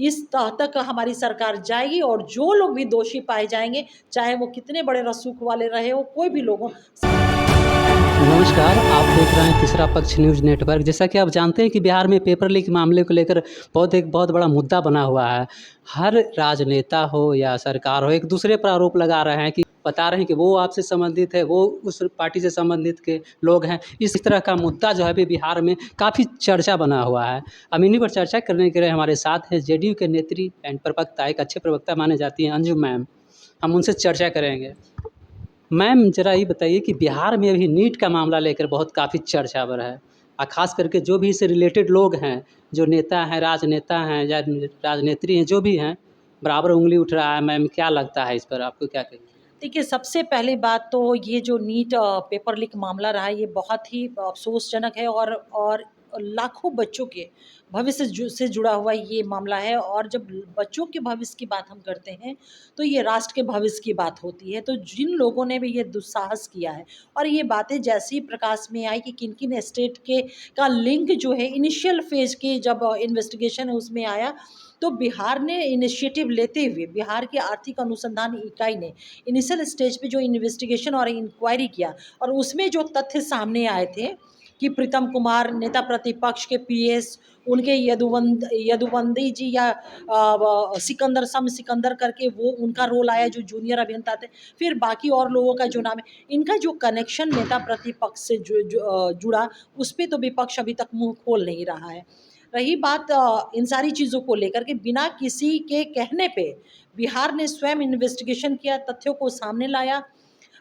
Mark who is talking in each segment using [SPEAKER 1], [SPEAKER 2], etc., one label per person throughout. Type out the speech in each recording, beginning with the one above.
[SPEAKER 1] इस तह तक हमारी सरकार जाएगी और जो लोग भी दोषी पाए जाएंगे, चाहे वो कितने बड़े रसूख वाले रहे हो, कोई भी लोग हो।
[SPEAKER 2] नमस्कार, आप देख रहे हैं तीसरा पक्ष न्यूज़ नेटवर्क। जैसा कि आप जानते हैं कि बिहार में पेपर लीक मामले को लेकर एक बहुत बड़ा मुद्दा बना हुआ है। हर राजनेता हो या सरकार हो, एक दूसरे पर आरोप लगा रहे हैं कि बता रहे हैं कि वो आपसे संबंधित है, वो उस पार्टी से संबंधित के लोग हैं। इस तरह का मुद्दा जो है अभी बिहार में काफ़ी चर्चा बना हुआ है। अब इन्हीं पर चर्चा करने के लिए हमारे साथ हैं जेडीयू के नेत्री एंड प्रवक्ता, एक अच्छे प्रवक्ता माने जाती हैं अंजुम मैम। हम उनसे चर्चा करेंगे। मैम ज़रा ये बताइए कि बिहार में अभी नीट का मामला लेकर बहुत काफ़ी चर्चा पर है और ख़ास करके जो भी इससे रिलेटेड लोग हैं, जो नेता हैं, राजनेता हैं या राजनेत्री हैं, जो भी हैं, बराबर उँगली उठ रहा है। मैम क्या लगता है इस पर, आपको क्या कहेंगे?
[SPEAKER 1] देखिए, सबसे पहली बात तो ये जो नीट पेपर लीक मामला रहा है, ये बहुत ही अफ़सोसजनक है और लाखों बच्चों के भविष्य से जुड़ा हुआ ये मामला है। और जब बच्चों के भविष्य की बात हम करते हैं, तो ये राष्ट्र के भविष्य की बात होती है। तो जिन लोगों ने भी ये दुस्साहस किया है और ये बातें जैसे ही प्रकाश में आई कि किन-किन स्टेट के का लिंक जो है इनिशियल फ़ेज़ की जब इन्वेस्टिगेशन है उसमें आया, तो बिहार ने इनिशिएटिव लेते हुए बिहार की आर्थिक अनुसंधान इकाई ने इनिशियल स्टेज पे जो इन्वेस्टिगेशन और इंक्वायरी किया और उसमें जो तथ्य सामने आए थे कि प्रीतम कुमार नेता प्रतिपक्ष के पीएस, उनके यदुवंदी जी या सिकंदर करके वो उनका रोल आया जो जूनियर अभियंता थे। फिर बाकी और लोगों का जो नाम है, इनका जो कनेक्शन नेता प्रतिपक्ष से जुड़ा, उस पे तो विपक्ष अभी तक मुँह खोल नहीं रहा है। रही बात इन सारी चीज़ों को लेकर के बिना किसी के कहने पे बिहार ने स्वयं इन्वेस्टिगेशन किया, तथ्यों को सामने लाया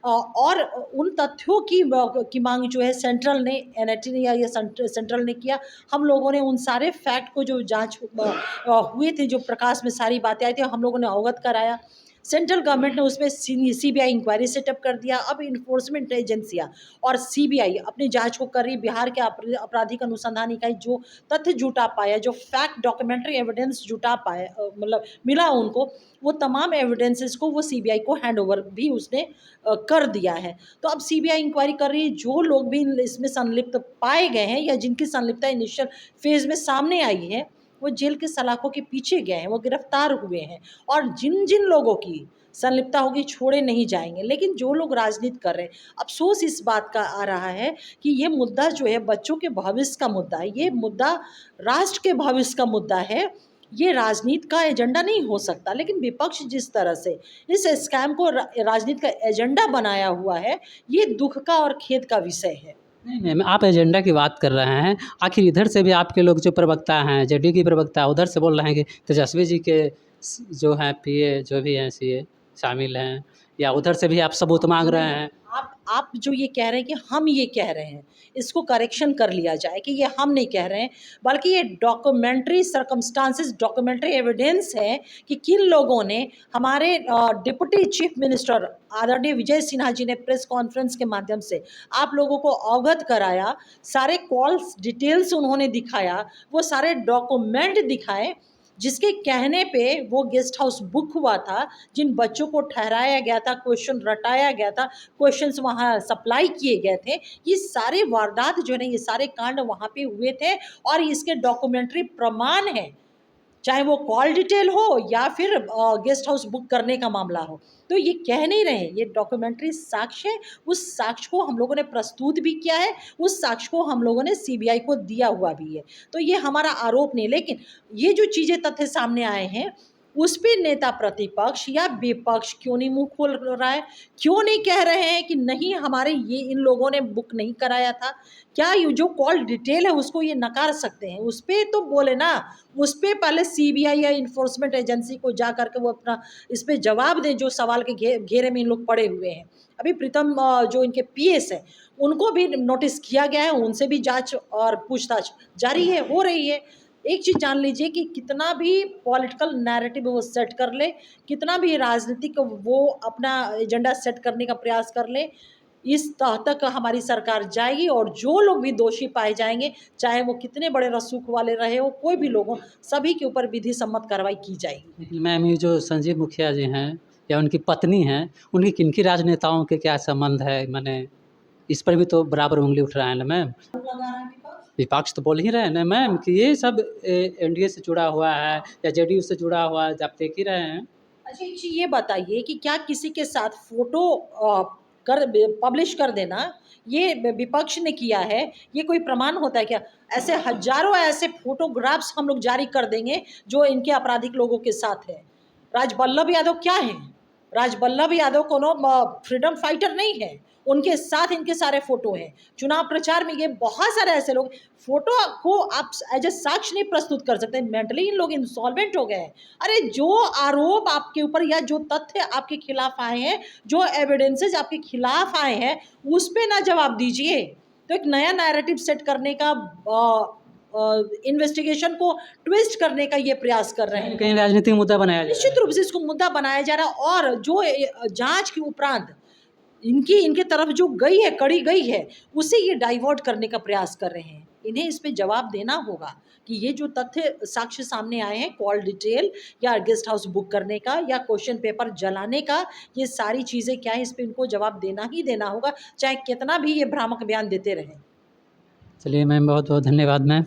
[SPEAKER 1] और उन तथ्यों की मांग जो है सेंट्रल ने एनआईटी ने या सेंट्रल ने किया। हम लोगों ने उन सारे फैक्ट को जो जांच हुए थे, जो प्रकाश में सारी बातें आई थी, हम लोगों ने अवगत कराया। सेंट्रल गवर्नमेंट ने उसमें सीबीआई इंक्वायरी सेटअप कर दिया। अब इन्फोर्समेंट एजेंसियाँ और सीबीआई अपनी जांच को कर रही। बिहार के आपराधिक अनुसंधान इकाई जो तथ्य जुटा पाया, जो फैक्ट डॉक्यूमेंट्री एविडेंस जुटा पाया, मतलब मिला उनको, वो तमाम एविडेंसेस को वो सीबीआई को हैंड ओवर भी उसने कर दिया है। तो अब सीबीआई इंक्वायरी कर रही है। जो लोग भी इसमें संलिप्त पाए गए हैं या जिनकी संलिप्तता इनिशियल फेज में सामने आई है, वो जेल के सलाखों के पीछे गए हैं, वो गिरफ्तार हुए हैं। और जिन जिन लोगों की संलिप्तता होगी छोड़े नहीं जाएंगे। लेकिन जो लोग राजनीति कर रहे हैं, अफसोस इस बात का आ रहा है कि ये मुद्दा जो है बच्चों के भविष्य का मुद्दा है, ये मुद्दा राष्ट्र के भविष्य का मुद्दा है। ये राजनीति का एजेंडा नहीं हो सकता। लेकिन विपक्ष जिस तरह से इस स्कैम को राजनीति का एजेंडा बनाया हुआ है, ये दुख का और खेद का विषय है।
[SPEAKER 2] नहीं मैम, आप एजेंडा की बात कर रहे हैं, आखिर इधर से भी आपके लोग जो प्रवक्ता हैं, जेडीयू की प्रवक्ता उधर से बोल रहे हैं कि तेजस्वी जी के जो हैं पीए जो भी हैं सीए शामिल हैं, या उधर से भी आप सबूत मांग रहे हैं?
[SPEAKER 1] आप जो ये कह रहे हैं कि हम ये कह रहे हैं, इसको करेक्शन कर लिया जाए कि ये हम नहीं कह रहे हैं, बल्कि ये डॉक्यूमेंट्री सर्कमस्टांसेस, डॉक्यूमेंट्री एविडेंस है कि किन लोगों ने हमारे डिप्टी चीफ मिनिस्टर आदरणीय विजय सिन्हा जी ने प्रेस कॉन्फ्रेंस के माध्यम से आप लोगों को अवगत कराया, सारे कॉल्स डिटेल्स उन्होंने दिखाया, वो सारे डॉक्यूमेंट दिखाए, जिसके कहने पे वो गेस्ट हाउस बुक हुआ था, जिन बच्चों को ठहराया गया था, क्वेश्चन रटाया गया था, क्वेश्चंस वहाँ सप्लाई किए गए थे, ये सारे वारदात जो है ना, ये सारे कांड वहाँ पे हुए थे और इसके डॉक्यूमेंट्री प्रमाण है, चाहे वो कॉल डिटेल हो या फिर गेस्ट हाउस बुक करने का मामला हो। तो ये कह नहीं रहे, ये डॉक्यूमेंट्री साक्ष्य है, उस साक्ष्य को हम लोगों ने प्रस्तुत भी किया है, उस साक्ष्य को हम लोगों ने सीबीआई को दिया हुआ भी है। तो ये हमारा आरोप नहीं, लेकिन ये जो चीज़ें तथ्य सामने आए हैं, उस पे नेता प्रतिपक्ष या विपक्ष क्यों नहीं मुँह खोल रहा है? क्यों नहीं कह रहे हैं कि नहीं, हमारे ये इन लोगों ने बुक नहीं कराया था? क्या ये जो कॉल डिटेल है उसको ये नकार सकते हैं? उस पे तो बोले ना, उस पे पहले सीबीआई या इन्फोर्समेंट एजेंसी को जा करके वो अपना इस पे जवाब दें, जो सवाल के घेरे में इन लोग पड़े हुए हैं। अभी प्रीतम जो इनके पीएस हैं, उनको भी नोटिस किया गया है, उनसे भी जाँच और पूछताछ जारी है, हो रही है। एक चीज़ जान लीजिए कि कितना भी पॉलिटिकल नैरेटिव वो सेट कर ले, कितना भी राजनीतिक वो अपना एजेंडा सेट करने का प्रयास कर ले, इस तह तक हमारी सरकार जाएगी और जो लोग भी दोषी पाए जाएंगे, चाहे वो कितने बड़े रसूख वाले रहे हो, कोई भी लोग हो, सभी के ऊपर विधि सम्मत कार्रवाई की जाएगी।
[SPEAKER 2] लेकिन मैम ये जो संजीव मुखिया जी हैं या उनकी पत्नी हैं, उनकी किन-किन राजनेताओं के क्या संबंध है? माने इस पर भी तो बराबर उँगली उठ रहा है ना मैम? विपक्ष तो बोल ही रहे हैं ना मैम कि ये सब एनडीए से जुड़ा हुआ है या जेडीयू से जुड़ा हुआ है, आप देख ही रहे हैं।
[SPEAKER 1] अच्छा एक चीज़ ये बताइए कि क्या किसी के साथ फोटो कर पब्लिश कर देना ये विपक्ष ने किया है, ये कोई प्रमाण होता है क्या? ऐसे हजारों ऐसे फोटोग्राफ्स हम लोग जारी कर देंगे जो इनके आपराधिक लोगों के साथ है। राजवल्लभ यादव क्या है? राजवल्लभ यादव कोनो फ्रीडम फाइटर नहीं है, उनके साथ इनके सारे फोटो हैं। चुनाव प्रचार में ये बहुत सारे ऐसे लोग, फोटो को आप एज ए साक्ष्य नहीं प्रस्तुत कर सकते, मेंटली इन लोग इंसॉल्वेंट हो गए हैं। अरे जो आरोप आपके ऊपर या जो तथ्य आपके खिलाफ आए हैं, जो एविडेंसेस आपके खिलाफ आए हैं, उस पे ना जवाब दीजिए। तो एक नया नैरेटिव सेट करने का, इन्वेस्टिगेशन को ट्विस्ट करने का ये प्रयास कर रहे हैं।
[SPEAKER 2] कहीं राजनीतिक मुद्दा बनाया जाए।
[SPEAKER 1] निश्चित रूप से इसको मुद्दा बनाया जा रहा है, और जो जांच के उपरांत इनके तरफ जो गई है, कड़ी गई है, उसे ये डाइवर्ट करने का प्रयास कर रहे हैं। इन्हें इस पे जवाब देना होगा कि ये जो तथ्य साक्ष्य सामने आए हैं, कॉल डिटेल या गेस्ट हाउस बुक करने का या क्वेश्चन पेपर जलाने का, ये सारी चीज़ें क्या है, इस पे इनको जवाब देना ही देना होगा, चाहे कितना भी ये भ्रामक बयान देते रहें।
[SPEAKER 2] चलिए मैम, बहुत बहुत धन्यवाद मैम।